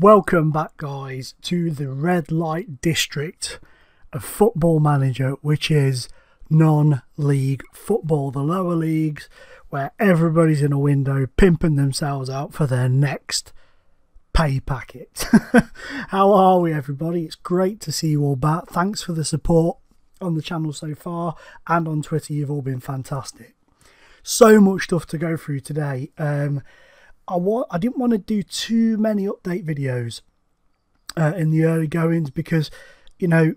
Welcome back, guys, to the red light district of Football Manager, which is non-league football, the lower leagues, where everybody's in a window pimping themselves out for their next pay packet. How are we, everybody? It's great to see you all back. Thanks for the support on the channel so far, and on Twitter. You've all been fantastic. So much stuff to go through today. I didn't want to do too many update videos in the early goings because, you know,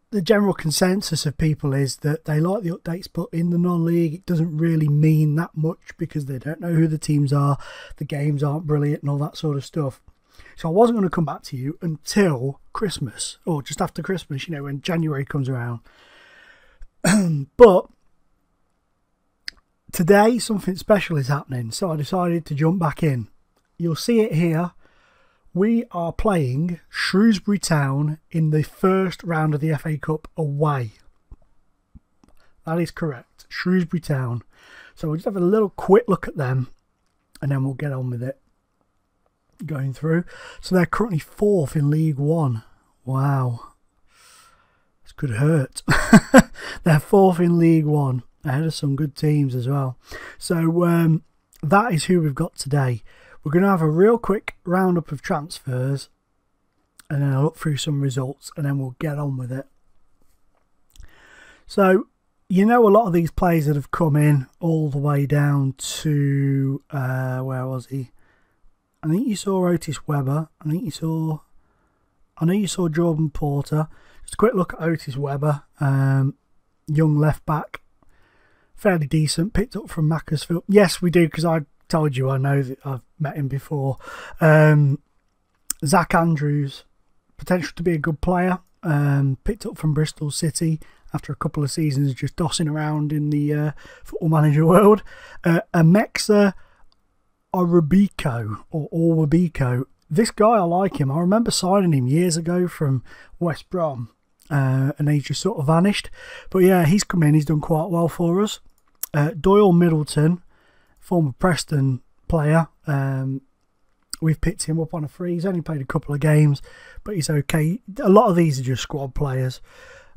the general consensus of people is that they like the updates, but in the non-league it doesn't really mean that much because they don't know who the teams are, the games aren't brilliant and all that sort of stuff. So I wasn't going to come back to you until Christmas, or just after Christmas, you know, when January comes around. But today something special is happening, so I decided to jump back in. You'll see it here. We are playing Shrewsbury Town in the first round of the FA Cup away. That is correct, Shrewsbury Town. So we'll just have a little quick look at them and then we'll get on with it. Going through. So they're currently 4th in League One. Wow. This could hurt. They're 4th in League One. Ahead of some good teams as well. So that is who we've got today. We're going to have a real quick roundup of transfers and then I'll look through some results and then we'll get on with it. So, you know, a lot of these players that have come in all the way down to, where was he? I think you saw Otis Webber. I know you saw Jordan Porter. Just a quick look at Otis Webber. Young left back. Fairly decent, picked up from Macclesfield. Yes, we do, because I told you I know that I've met him before. Zach Andrews, potential to be a good player. Picked up from Bristol City after a couple of seasons just dossing around in the Football Manager world. Amexa Orwabico. This guy, I like him. I remember signing him years ago from West Brom. And he just sort of vanished. But yeah, he's come in. He's done quite well for us. Doyle Middleton, former Preston player. We've picked him up on a free. He's only played a couple of games, but he's okay. A lot of these are just squad players.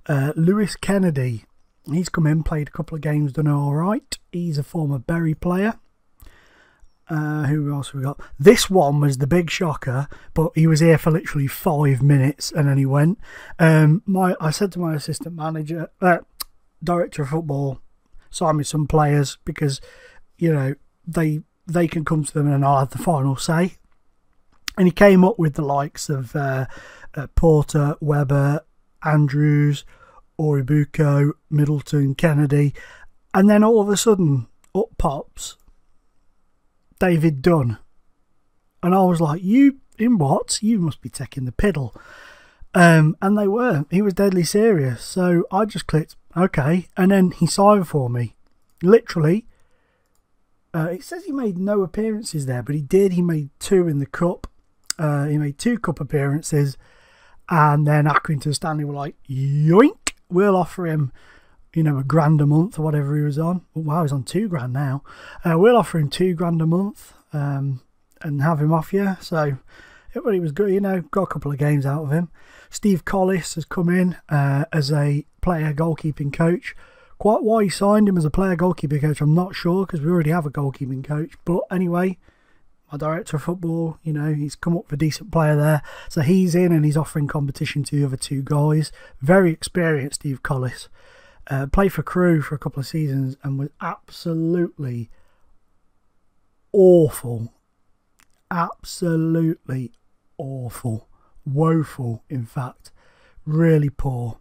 Lewis Kennedy, he's come in, played a couple of games, done all right. He's a former Bury player. Who else have we got? This one was the big shocker, but he was here for literally 5 minutes and then he went. I said to my assistant manager, director of football, sign me some players because, you know, they can come to them and I'll have the final say. And he came up with the likes of Porter, Webber, Andrews, Oribuko, Middleton, Kennedy, and then all of a sudden up pops David Dunn. And I was like, you in what? You must be taking the piddle. And they were. He was deadly serious. So I just clicked, okay. And then he signed for me. Literally. It says he made no appearances there, but he did. He made 2 in the cup. He made 2 cup appearances. And then Accrington Stanley were like, yoink, we'll offer him, you know, £1,000 a month or whatever he was on. Oh, wow, he's on £2,000 now. We'll offer him £2,000 a month and have him off you. So it really was good, you know, got a couple of games out of him. Steve Collis has come in as a player goalkeeping coach. Quite why he signed him as a player goalkeeping coach, I'm not sure, because we already have a goalkeeping coach. But anyway, my director of football, you know, he's come up with a decent player there. So he's in and he's offering competition to the other 2 guys. Very experienced, Steve Collis. Played for Crewe for a couple of seasons and was absolutely awful. Absolutely awful. Woeful, in fact. Really poor.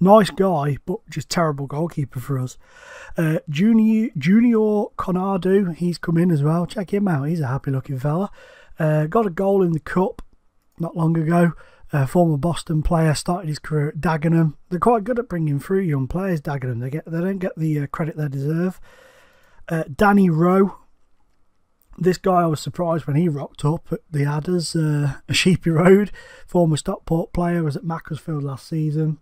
Nice guy, but just terrible goalkeeper for us. Junior Conadu, he's come in as well. Check him out. He's a happy looking fella. Got a goal in the cup not long ago. Former Boston player, started his career at Dagenham. They're quite good at bringing through young players, Dagenham. They don't get the credit they deserve. Danny Rowe. This guy, I was surprised when he rocked up at the Adders, a Sheepy Road. Former Stockport player, was at Macclesfield last season.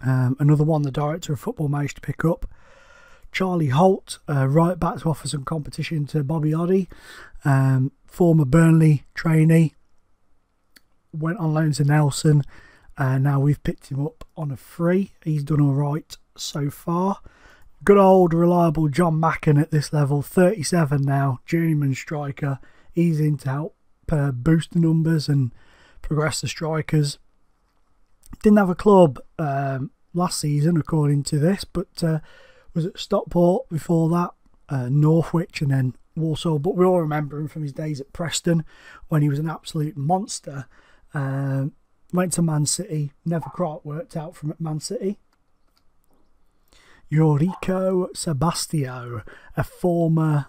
Another one the director of football managed to pick up. Charlie Holt, right back to offer some competition to Bobby Oddy. Former Burnley trainee. went on loan to Nelson. Now we've picked him up on a free. He's done all right so far. Good old reliable John Macken at this level, 37 now, journeyman striker. He's in to help boost the numbers and progress the strikers. Didn't have a club last season according to this, but was at Stockport before that, Northwich and then Walsall. But we all remember him from his days at Preston when he was an absolute monster. Went to Man City, never quite worked out from at Man City. Eurico Sebastio, a former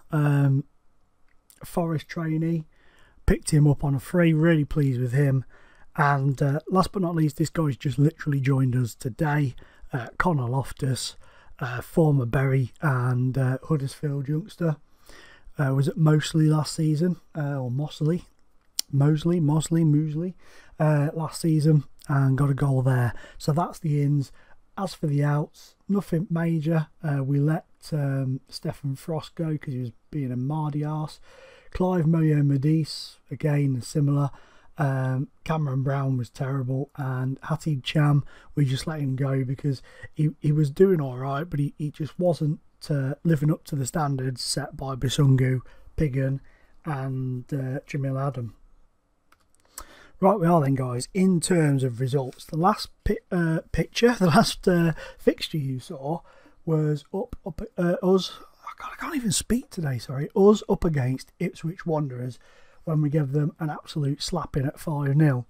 Forest trainee, picked him up on a free, really pleased with him. And last but not least, this guy's just literally joined us today, Connor Loftus, former Bury and Huddersfield youngster, was at Moseley last season, or Mosley last season, and got a goal there. So that's the ins. As for the outs, nothing major. We let Stefan Frost go because he was being a mardy arse. Clive Moyo Medis, again similar. Cameron Brown was terrible, and Hatib Cham, we just let him go because he was doing all right, but he just wasn't living up to the standards set by Bisungu, Pigan and Jamil Adam. Right, we are then, guys. In terms of results, the last fixture you saw was us. I can't even speak today. Sorry, us up against Ipswich Wanderers when we gave them an absolute slapping at 5-0.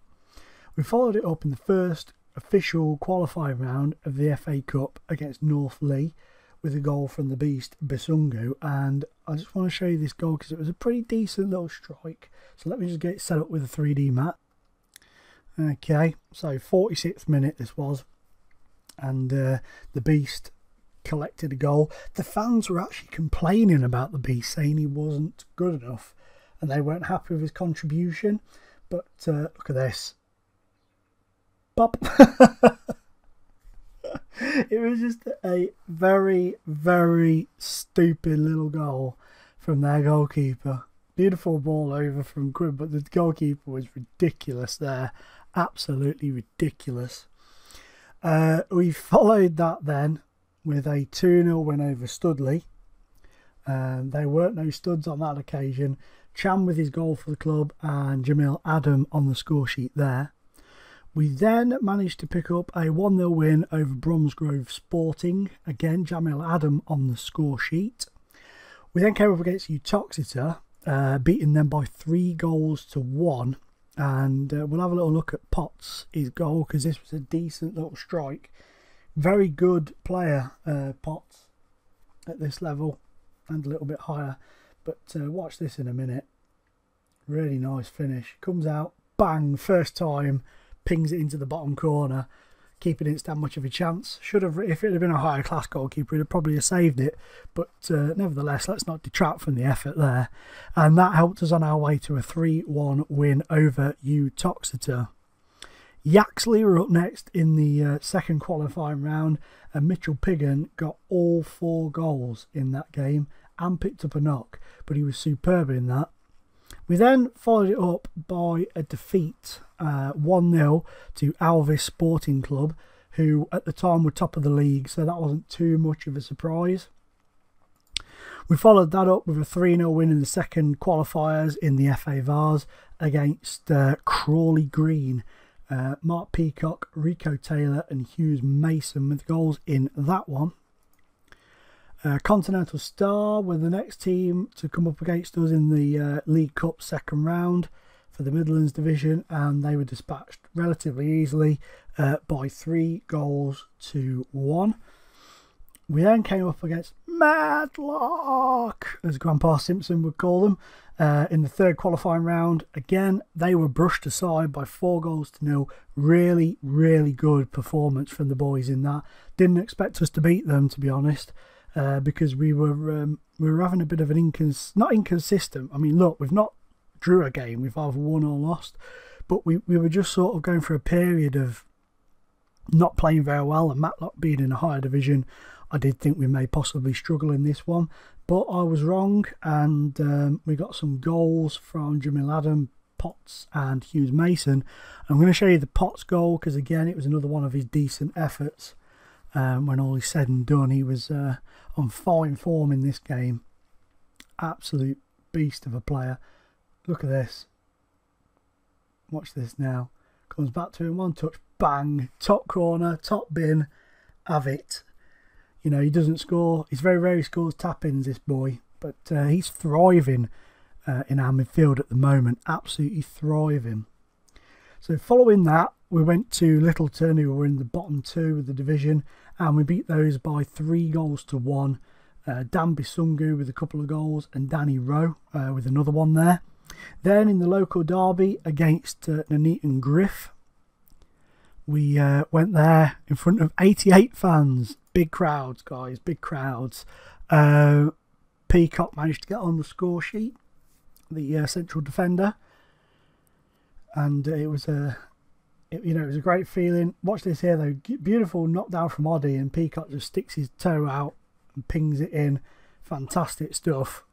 We followed it up in the first official qualifying round of the FA Cup against North Lee with a goal from the beast Bisungu, and I just want to show you this goal because it was a pretty decent little strike. So let me just get it set up with a 3D mat. Okay, so 46th minute this was, and the beast collected a goal. The fans were actually complaining about the beast, saying he wasn't good enough and they weren't happy with his contribution. But look at this. Pop. It was just a very, very stupid little goal from their goalkeeper. Beautiful ball over from Quinn, but the goalkeeper was ridiculous there. Absolutely ridiculous. We followed that then with a 2-0 win over Studley. There weren't no studs on that occasion. Cham with his goal for the club and Jamil Adam on the score sheet there. We then managed to pick up a 1-0 win over Bromsgrove Sporting. Again, Jamil Adam on the score sheet. We then came up against Utoxeter, beating them by 3-1. And we'll have a little look at Potts, his goal, because this was a decent little strike. Very good player, Potts, at this level and a little bit higher. But watch this in a minute. Really nice finish. Comes out, bang, first time, pings it into the bottom corner. Keeper didn't stand much of a chance. Should have, if it had been a higher class goalkeeper, he'd have probably saved it. But nevertheless, let's not detract from the effort there. And that helped us on our way to a 3-1 win over Utoxeter. Yaxley were up next in the second qualifying round, and Mitchell Pigan got all 4 goals in that game and picked up a knock, but he was superb in that. We then followed it up by a defeat, 1-0 to Alvis Sporting Club, who at the time were top of the league, so that wasn't too much of a surprise. We followed that up with a 3-0 win in the second qualifiers in the FA Vars against Crawley Green. Mark Peacock, Rico Taylor and Hughes Mason with goals in that one. Continental Star were the next team to come up against us in the League Cup second round for the Midlands division, and they were dispatched relatively easily by 3-1. We then came up against Madlock, as Grandpa Simpson would call them, in the third qualifying round. Again, they were brushed aside by 4-0. Really, really good performance from the boys in that. Didn't expect us to beat them, to be honest. Because we were having a bit of an not inconsistent. I mean, look, we've not drew a game. We've either won or lost, but we were just sort of going through a period of not playing very well. And Matlock being in a higher division, I did think we may possibly struggle in this one, but I was wrong. And we got some goals from Jamil Adam, Potts and Hughes Mason. I'm going to show you the Potts goal because, again, it was another one of his decent efforts. When all is said and done, he was on fine form in this game. Absolute beast of a player. Look at this. Watch this now. Comes back to him, one touch, bang, top corner, top bin, have it. You know, he doesn't score. He's very rarely scores tap-ins, this boy. But he's thriving in our midfield at the moment. Absolutely thriving. So following that, we went to Littleton, who were in the bottom 2 of the division. And we beat those by 3-1. Dan Bisungu with a couple of goals and Danny Rowe with another one there. Then in the local derby against Nuneaton Griff, we went there in front of 88 fans. Big crowds, guys, big crowds. Peacock managed to get on the score sheet, the central defender, and it was a great feeling. Watch this here though, beautiful knockdown from Oddie, and Peacock just sticks his toe out and pings it in. Fantastic stuff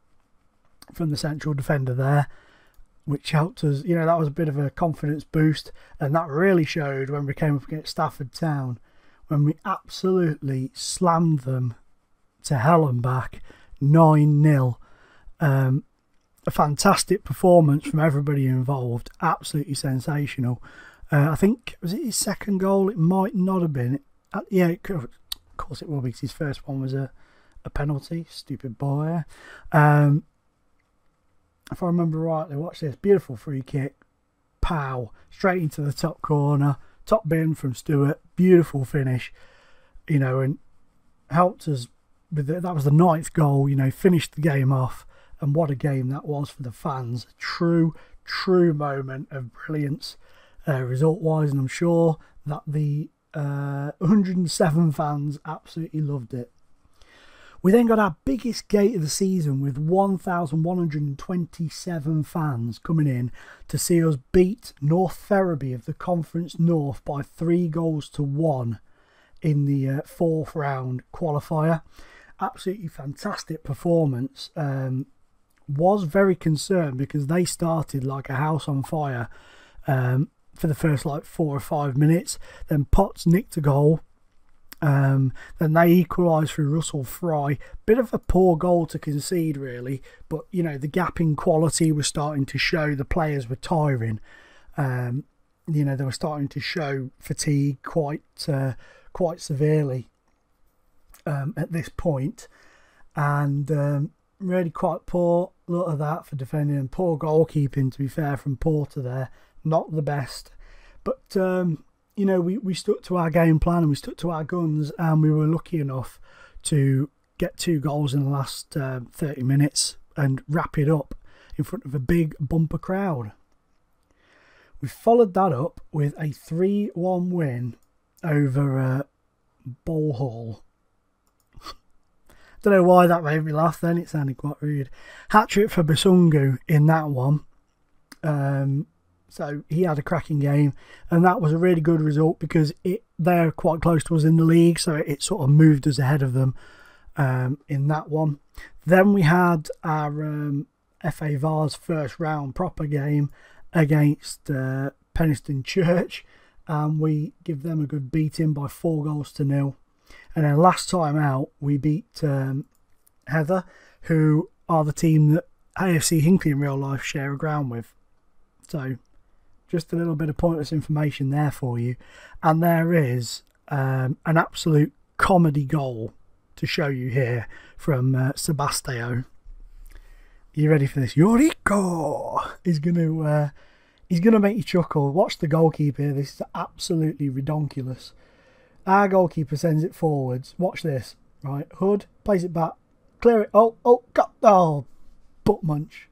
from the central defender there, which helped us. You know, that was a bit of a confidence boost, and that really showed when we came up against Stafford Town, when we absolutely slammed them to hell and back, 9-0. A fantastic performance from everybody involved, absolutely sensational. I think, was it his second goal? It might not have been. Yeah, of course it will be, because his first one was a penalty. Stupid boy. If I remember rightly, watch this. Beautiful free kick. Pow. Straight into the top corner. Top bin from Stewart. Beautiful finish. You know, and helped us with that was the 9th goal. You know, finished the game off. And what a game that was for the fans. True moment of brilliance. Result-wise, and I'm sure that the 107 fans absolutely loved it. We then got our biggest gate of the season with 1,127 fans coming in to see us beat North Ferriby of the Conference North by 3-1 in the 4th round qualifier. Absolutely fantastic performance. Was very concerned because they started like a house on fire. For the first like 4 or 5 minutes, then Potts nicked a goal, then they equalised through Russell Fry. Bit of a poor goal to concede really, but you know, the gap in quality was starting to show. The players were tiring. You know, they were starting to show fatigue quite severely at this point, and really quite poor. Lot of that for defending, and poor goalkeeping, to be fair, from Porter there. Not the best, but you know, we stuck to our game plan and we stuck to our guns, and we were lucky enough to get 2 goals in the last 30 minutes and wrap it up in front of a big bumper crowd. We followed that up with a 3-1 win over Bowl Hall. Don't know why that made me laugh then, it sounded quite rude. Hat-trick for Bisungu in that one. So he had a cracking game, and that was a really good result because they're quite close to us in the league, so it sort of moved us ahead of them in that one. Then we had our FA Vars first round proper game against Penistone Church, and we give them a good beating by 4-0. And then last time out, we beat Heather, who are the team that AFC Hinckley in real life share a ground with. So just a little bit of pointless information there for you. And there is an absolute comedy goal to show you here from Sebastio. You ready for this? Yorico is going to make you chuckle. Watch the goalkeeper here. This is absolutely redonkulous. Our goalkeeper sends it forwards. Watch this. Right, Hood plays it back. Clear it. Oh, butt munch.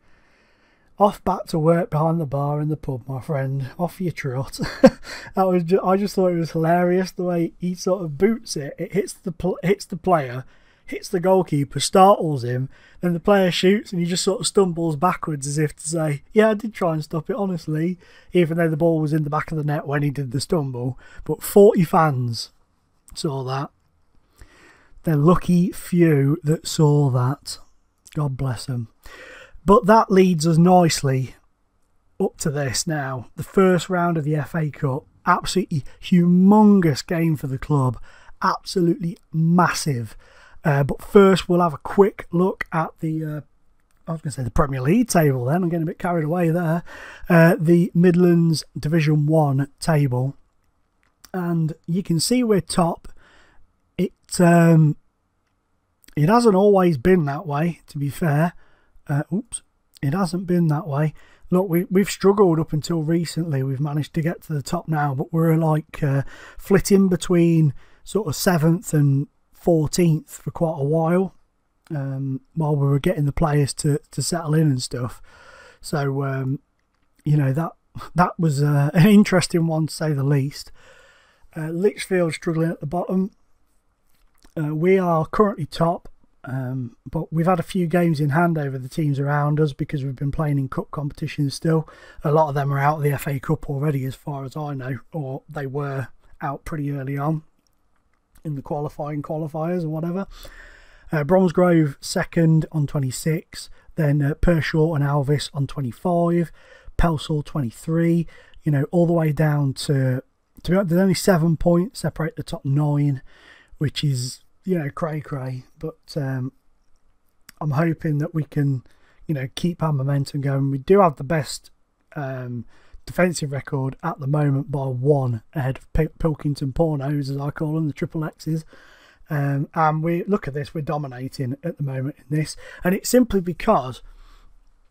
Off back to work behind the bar in the pub, my friend. Off your trot. I just thought it was hilarious the way he sort of boots it. It hits the player, hits the goalkeeper, startles him, then the player shoots, and he just sort of stumbles backwards as if to say, "Yeah, I did try and stop it, honestly," even though the ball was in the back of the net when he did the stumble. But 40 fans saw that. The lucky few that saw that. God bless them. But that leads us nicely up to this now. The first round of the FA Cup, absolutely humongous game for the club, absolutely massive. But first, we'll have a quick look at the I was going to say the Premier League table then. I'm getting a bit carried away there. The Midlands Division 1 table. And you can see we're top. It hasn't always been that way, to be fair. It hasn't been that way. Look, we've struggled up until recently. We've managed to get to the top now, but we're like flitting between sort of 7th and 14th for quite a while. While we were getting the players to settle in and stuff. So, you know, that was an interesting one to say the least. Lichfield struggling at the bottom. We are currently top, but we've had a few games in hand over the teams around us because we've been playing in cup competitions still. A lot of them are out of the FA Cup already as far as I know, or they were out pretty early on in the qualifiers or whatever. Bromsgrove second on 26, then Pershore and Alvis on 25, Pelsall 23, you know, all the way down to be honest, there's only 7 points separate the top 9, which is, you know, cray, but I'm hoping that we can, you know, keep our momentum going. We do have the best defensive record at the moment by 1 ahead of Pilkington Pornos, as I call them, the triple X's. And we look at this, we're dominating at the moment in this, and it's simply because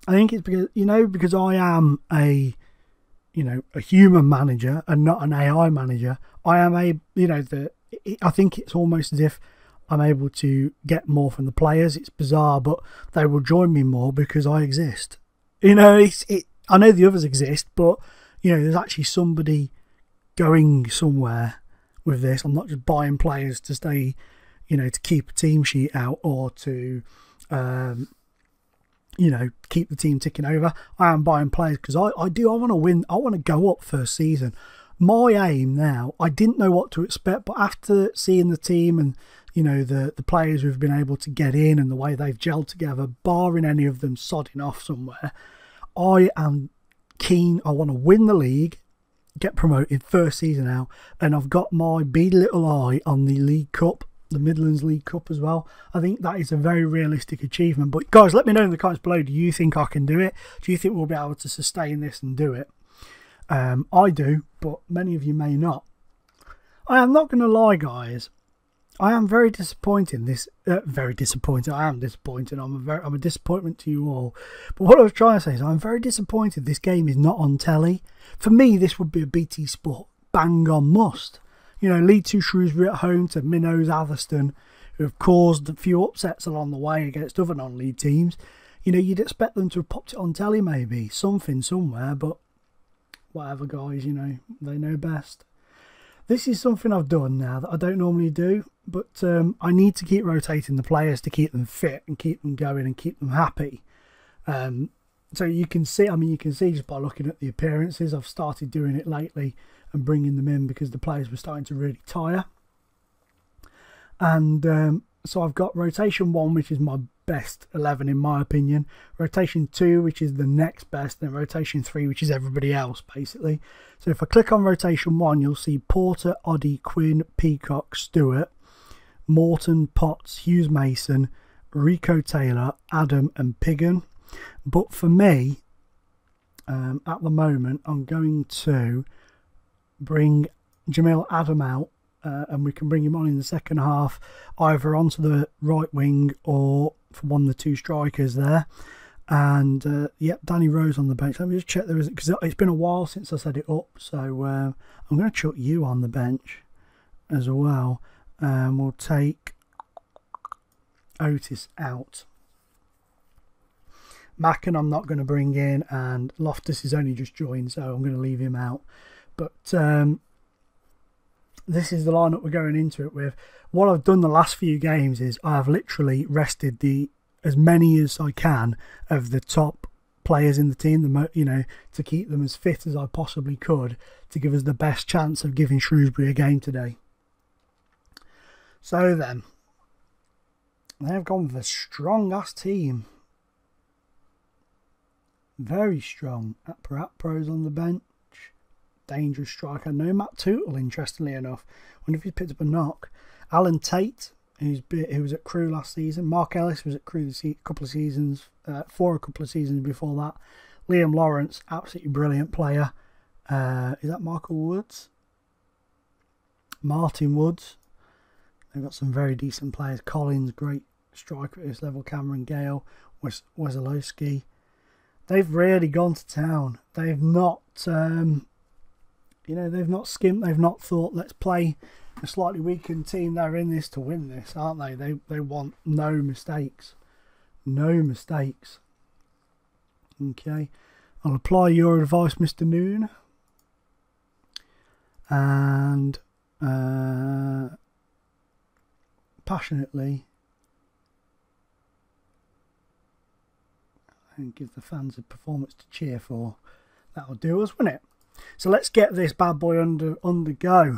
I think it's because, you know, because I am a human manager and not an AI manager. I am I think it's almost as if I'm able to get more from the players. It's bizarre, but they will join me more because I exist. You know, I know the others exist, but you know, there's actually somebody going somewhere with this. I'm not just buying players to stay, you know, to keep a team sheet out or to, you know, keep the team ticking over. I am buying players because I want to win. I want to go up first season. My aim now, I didn't know what to expect, but after seeing the team and, you know, the players who've been able to get in and the way they've gelled together, barring any of them sodding off somewhere, I am keen. I want to win the league, get promoted first season now, and I've got my beady little eye on the League Cup, the Midlands League Cup as well. I think that is a very realistic achievement. But guys, let me know in the comments below, do you think I can do it? Do you think we'll be able to sustain this and do it? I do, but many of you may not. I am not going to lie, guys. I am very disappointed. Very disappointed. I am disappointed. I'm a disappointment to you all. But what I was trying to say is I'm very disappointed this game is not on telly. For me, this would be a BT Sport bang on must. You know, League 2 Shrewsbury at home to Minnows Atherstone, who have caused a few upsets along the way against other non-league teams. You know, you'd expect them to have popped it on telly maybe, something somewhere, but whatever, guys, you know, they know best. This is something I've done now that I don't normally do, but I need to keep rotating the players to keep them fit and keep them going and keep them happy. So you can see, I mean, you can see just by looking at the appearances, I've started doing it lately and bringing them in because the players were starting to really tire. And so I've got rotation 1, which is my best 11 in my opinion, rotation 2, which is the next best, and rotation 3, which is everybody else basically. So if I click on rotation 1, you'll see Porter, Oddie, Quinn, Peacock, Stewart, Morton, Potts, Hughes Mason, Rico Taylor, Adam and Piggin. But for me, at the moment, I'm going to bring Jamil Adam out, and we can bring him on in the second half, either onto the right wing or for one of the 2 strikers there. And yep, Danny Rose on the bench. Let me just check there isn't, because it's been a while since I set it up. So I'm going to chuck you on the bench as well. We'll take Otis out. Macken I'm not going to bring in, and Loftus is only just joined, so I'm going to leave him out. But this is the lineup we're going into it with. What I've done the last few games is I have literally rested as many as I can of the top players in the team, you know, to keep them as fit as I possibly could to give us the best chance of giving Shrewsbury a game today. So then, they've gone with a strong ass team. Very strong. Pro's on the bench. Dangerous striker. No Matt Tootle, interestingly enough. Wonder if he picked up a knock. Alan Tate, who was at Crew last season. Mark Ellis was at Crew a couple of seasons, a couple of seasons before that. Liam Lawrence, absolutely brilliant player. Is that Michael Woods? Martin Woods. They've got some very decent players. Collins, great striker at this level. Cameron Gale, Wesolowski. They've really gone to town. They've not, they've not skimped. They've not thought, let's play a slightly weakened team. They're in this to win this, aren't they? They want no mistakes. No mistakes. Okay. I'll apply your advice, Mr. Noon. And passionately, and give the fans a performance to cheer for. That'll do us, won't it? So let's get this bad boy underway.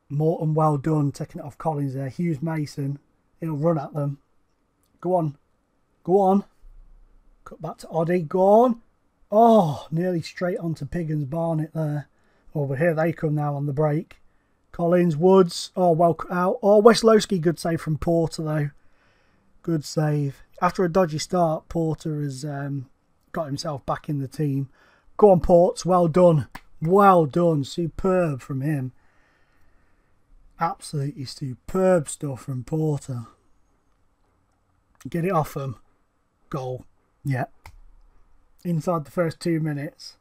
Morton, well done, taking it off Collins there. Hughes Mason, he'll run at them. Go on. Go on. Cut back to Oddie. Go on. Oh, nearly straight onto Piggins Barnett there. Oh, but here they come now on the break. Collins, Woods. Oh, well cut out. Oh, Wesolowski, good save from Porter though. Good save. After a dodgy start, Porter has got himself back in the team. Go on, Ports. Well done. Well done. Superb from him. Absolutely superb stuff from Porter. Get it off him. Goal. Yeah. Inside the first 2 minutes.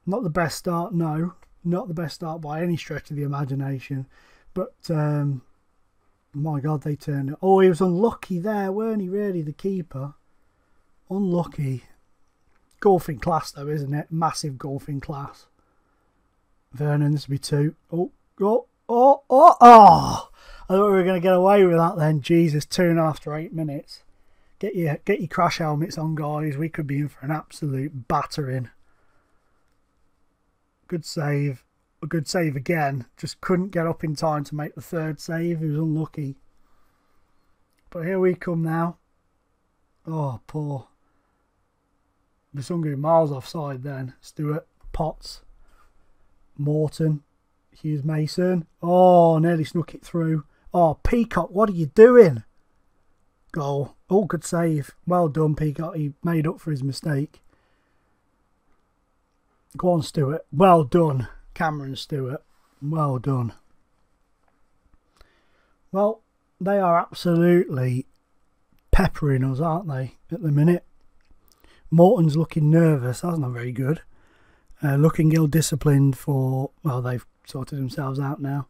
Not the best start, no. Not the best start by any stretch of the imagination. But, my God, they turned it. Oh, he was unlucky there, weren't he, really, the keeper? Unlucky. Golfing class, though, isn't it? Massive golfing class. Vernon, this will be 2. Oh, oh, oh, oh, oh! I thought we were going to get away with that then. Jesus, 2.5 after 8 minutes. Get your crash helmets on, guys. We could be in for an absolute battering. Good save. A good save again. Just couldn't get up in time to make the third save. He was unlucky. But here we come now. Oh, poor. The Sungu miles offside then. Stewart, Potts, Morton, Hughes Mason. Oh, nearly snuck it through. Oh, Peacock, what are you doing? Goal. Oh, good save. Well done, Peacock. He made up for his mistake. Go on, Stewart. Well done, Cameron Stewart. Well done. Well, they are absolutely peppering us, aren't they, at the minute? Morton's looking nervous. That's not very good. Looking ill-disciplined for... Well, they've sorted themselves out now.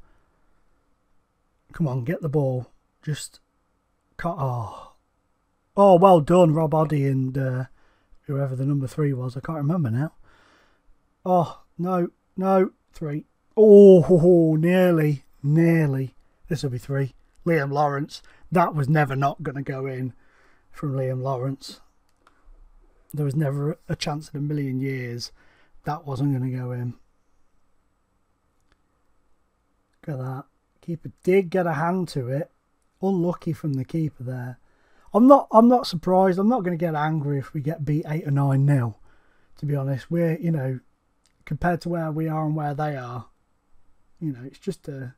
Come on, get the ball. Just... Oh, well done, Rob Oddie and whoever the number 3 was. I can't remember now. Oh, no, 3. Oh, nearly. This will be 3. Liam Lawrence. That was never not going to go in from Liam Lawrence. There was never a chance in a million years that wasn't going to go in. Look at that. Keeper did get a hand to it. Unlucky from the keeper there. I'm not surprised. I'm not going to get angry if we get beat 8 or 9-0. To be honest, we're, you know, compared to where we are and where they are, you know, it's just an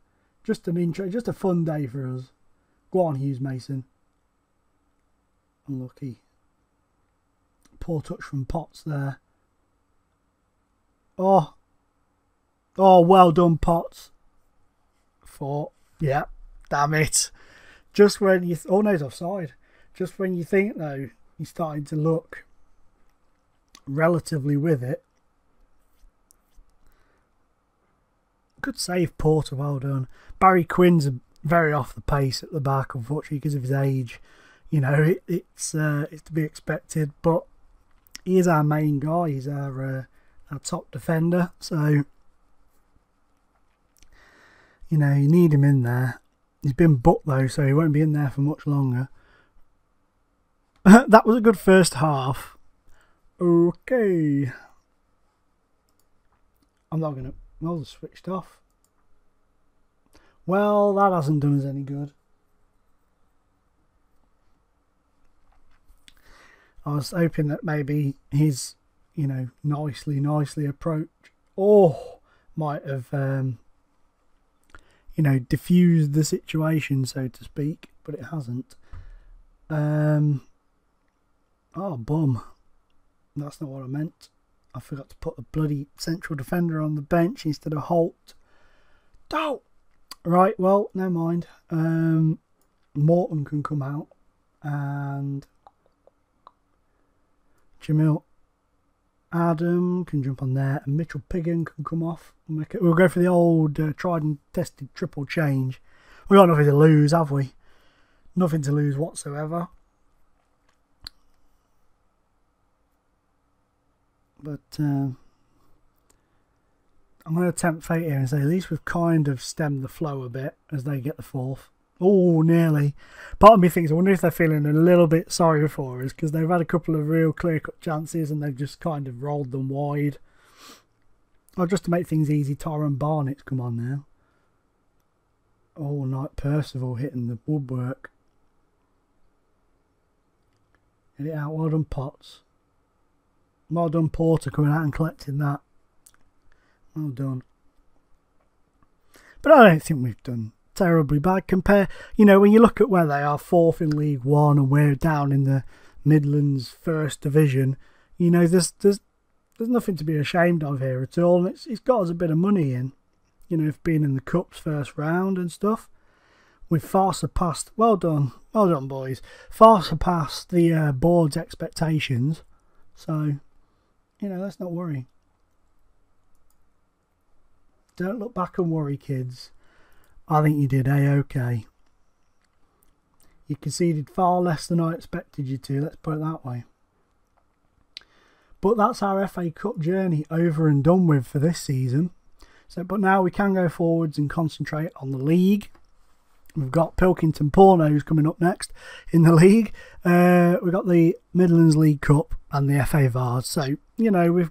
intro, just a fun day for us. Go on, Hughes Mason. Unlucky. Poor touch from Potts there. Oh, well done, Potts. 4. Yeah, damn it. Just when you... Oh, no, he's offside. Just when you think, though, he's starting to look relatively with it. Good save, Porter. Well done. Barry Quinn's very off the pace at the back, unfortunately, because of his age. You know, it's to be expected, but he is our main guy. He's our top defender. So, you know, you need him in there. He's been booked though, so he won't be in there for much longer. That was a good first half. Okay. I'm not going to... Well, it's switched off. Well, that hasn't done us any good. I was hoping that maybe his, you know, nicely approach, might have, you know, diffused the situation, so to speak, but it hasn't. Oh, bum. That's not what I meant. I forgot to put a bloody central defender on the bench instead of Holt. Oh! Right, well, never mind. Morton can come out, and Jamil Adam can jump on there, and Mitchell Piggin can come off. We'll go for the old tried and tested triple change. We've got nothing to lose, have we? Nothing to lose whatsoever. But I'm going to tempt fate here and say at least we've kind of stemmed the flow a bit as they get the fourth. Oh, nearly. Part of me thinks, I wonder if they're feeling a little bit sorry for us because they've had a couple of real clear-cut chances and they've just kind of rolled them wide. Oh, just to make things easy, Tyron Barnett's come on now. Oh, Knight Percival hitting the woodwork. Get it out. Well done, Potts. Well done, Porter, coming out and collecting that. Well done. But I don't think we've done terribly bad. Compare, you know, when you look at where they are, 4th in League One and we're down in the Midlands First Division, you know, there's nothing to be ashamed of here at all. And it's got us a bit of money in, you know, being in the Cups first round and stuff. We've far surpassed, well done boys, far surpassed the board's expectations. So, you know, let's not worry. Don't look back and worry, kids. I think you did A-okay. You conceded far less than I expected you to, let's put it that way. But that's our FA Cup journey over and done with for this season. So, but now we can go forwards and concentrate on the league. We've got Pilkington Pornos coming up next in the league. We've got the Midlands League Cup and the FA Vars. So, you know, we've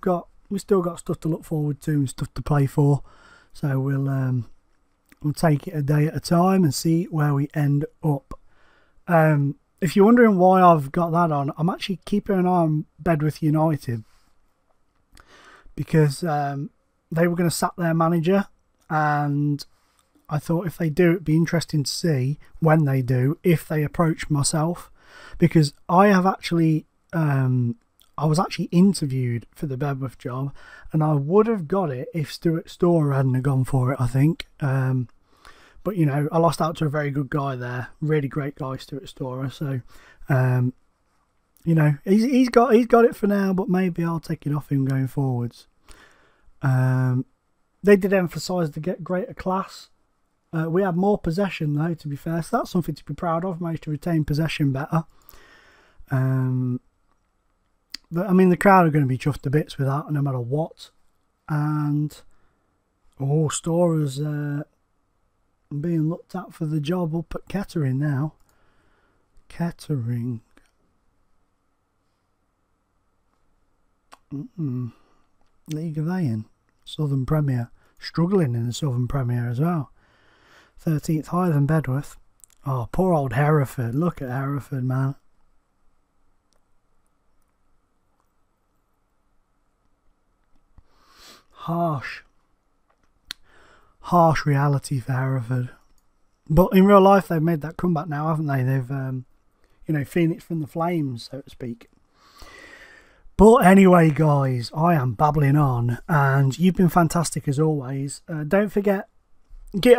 still got stuff to look forward to and stuff to play for. So we'll take it a day at a time and see where we end up. If you're wondering why I've got that on, I'm actually keeping an eye on Bedworth United because they were going to sack their manager, and I thought if they do, it'd be interesting to see when they do, if they approach myself, because I have actually I was actually interviewed for the Bedworth job, and I would have got it if Stuart Storer hadn't gone for it, I think. But, you know, I lost out to a very good guy there. Really great guy, Stuart Storer. So, you know, he's got it for now, but maybe I'll take it off him going forwards. They did emphasise to get greater class. We had more possession, though, to be fair. So that's something to be proud of. Managed to retain possession better. But, I mean, the crowd are going to be chuffed to bits with that, no matter what. And, oh, Storer's being looked at for the job up at Kettering now. Kettering. League are they in? Southern Premier. Struggling in the Southern Premier as well. 13th higher than Bedworth. Oh, poor old Hereford. Look at Hereford, man. Harsh reality for Hereford. But in real life, they've made that comeback now, haven't they? They've, you know, Phoenix from the flames, so to speak. But anyway, guys, I am babbling on, and you've been fantastic as always. Don't forget,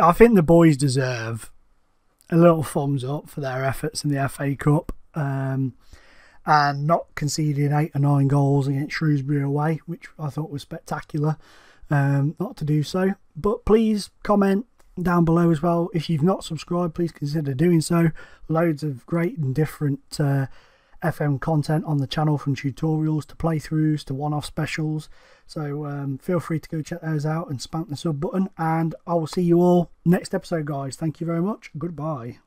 I think the boys deserve a little thumbs up for their efforts in the FA Cup, and not conceding 8 or 9 goals against Shrewsbury away, which I thought was spectacular. Not to do so, but please comment down below as well. If you've not subscribed, please consider doing so. Loads of great and different FM content on the channel, from tutorials to playthroughs to one-off specials, so feel free to go check those out and spam the sub button, and I will see you all next episode, guys. Thank you very much. Goodbye.